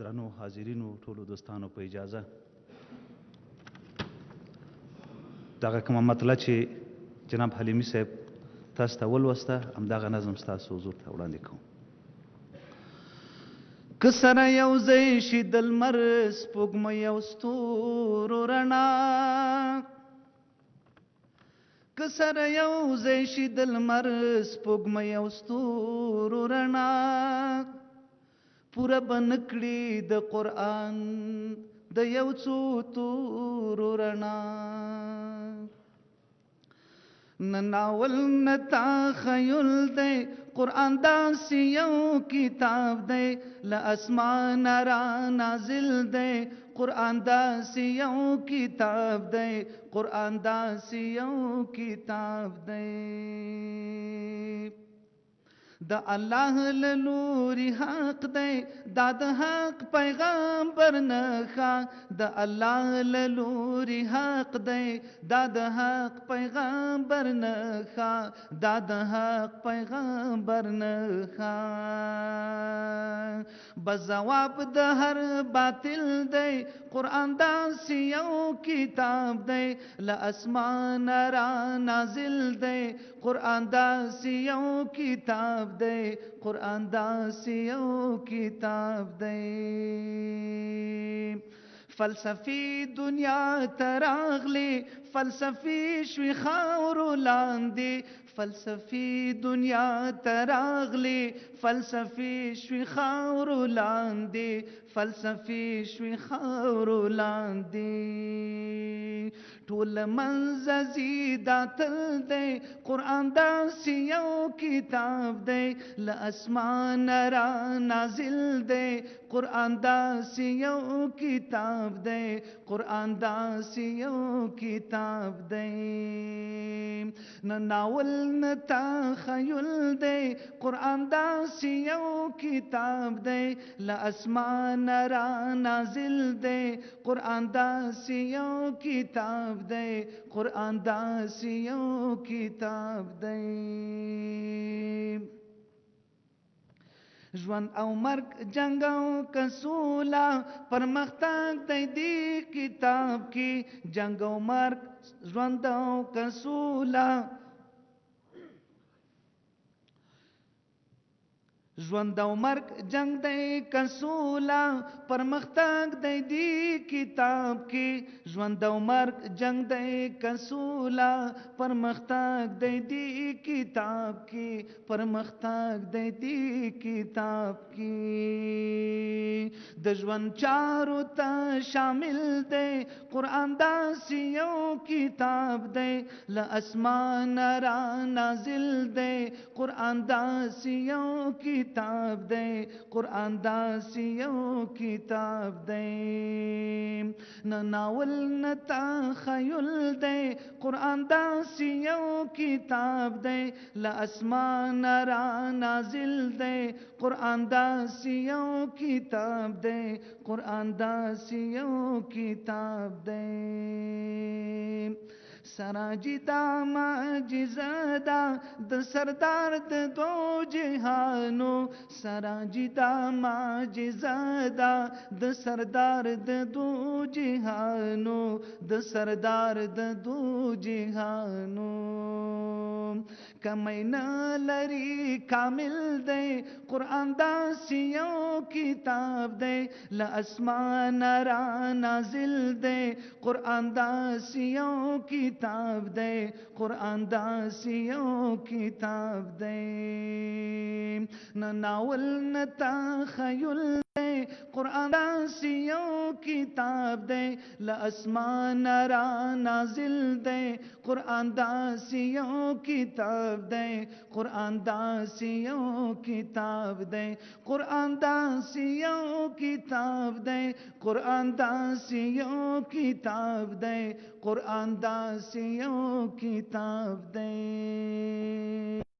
درنو حاضرینو ټولو دوستانو په اجازه دغه کومه مطلع چې جناب حلیمي صاحب تاسو ته ولوسته همدغه نظم ستاسو حضور ته وړاندې کوم. که سره یو ځای شي د لمر سپوږمۍ او ستورو رڼا، که سره یو ځای شي د لمر سپوږمۍ او ستورو رڼا، پوره به نه کړي د قرآن د یو څو تورو رڼا. نه ناول نه تخیل دی، قرآن داسې یو کتاب دی له اسمانه را نازل دی. قرآن داسې یو کتاب دی، قرآن داسې یو کتاب دی. د الله له لوري حق دی، دا د حق پیغمبر نښه. د الله له لوري حق دی، دا د حق پیغمبر نښه. دا د حق پیغمبر نښه. بس جواب د هر باطل دی، قرآن داسې یو کتاب دی له اسمانه را نازل دی. قرآن داسې یو کتاب دی، قرآن داسې یو کتاب دی. فلسفی دنیا تراغلی، فلسفی شوی خاورو لاندې. فلسفی دنیا تراغلی، فلسفی شوی خاورو لاندې. فلسفی شوی خاورو لاندې. ټول منځي دا تل دی، قرآن داسې یو کتاب دی له اسمانه را نازل دی. قرآن داسې یو کتاب دی، قرآن داسې یو کتاب دی. نه ناول نه تخیل دی، قرآن داسې یو کتاب دی له اسمانه را نازل دی. قرآن داسې یو کتاب دی، قرآن داسې یو کتاب دی. ژوند او مرګ جنگ او کسوله، پرمختګ دی دې کتاب کې. جنگ او مرګ، ژوند او کسوله، ژوند او مرګ جنگ دی کسوله، پرمختګ دی دې کتاب کې. ژوند او مرګ جنگ دی کسوله، پرمختګ دی دې کتاب کې. پرمختګ دی دې کتاب کې. د ژوند چارو ته شامل دی، قرآن داسې یو کتاب دی له اسمانه را نازل دی. قرآن داسې یو کتاب دی، قرآن داسې یو کتاب دی. نه ناول نه تخیل دی، قرآن داسې یو کتاب دی له اسمانه را نازل دی. قرآن داسې یو کتاب دی، قرآن داسې یو کتاب دی. سراجی دا معجزه دا د سردار د دو جهانو. سراجی دا معجزه دا د سردار د دو جهانو. د سردار د دو جهانو. کمی نه لري کامل دی، قرآن داسې یو کتاب دی له اسمانه را نازل دی. قرآن داسې یو کتاب دی، قرآن داسې یو کتاب دی. نه ناول نه تخیل دی، قرآن داسې یو کتاب دی له اسمانه را نازل دی. قرآن داسې یو کتاب دی، قرآن داسې یو کتاب دی. قرآن داسې یو کتاب دی، قرآن داسې یو کتاب دی. قرآن داسې یو کتاب دی.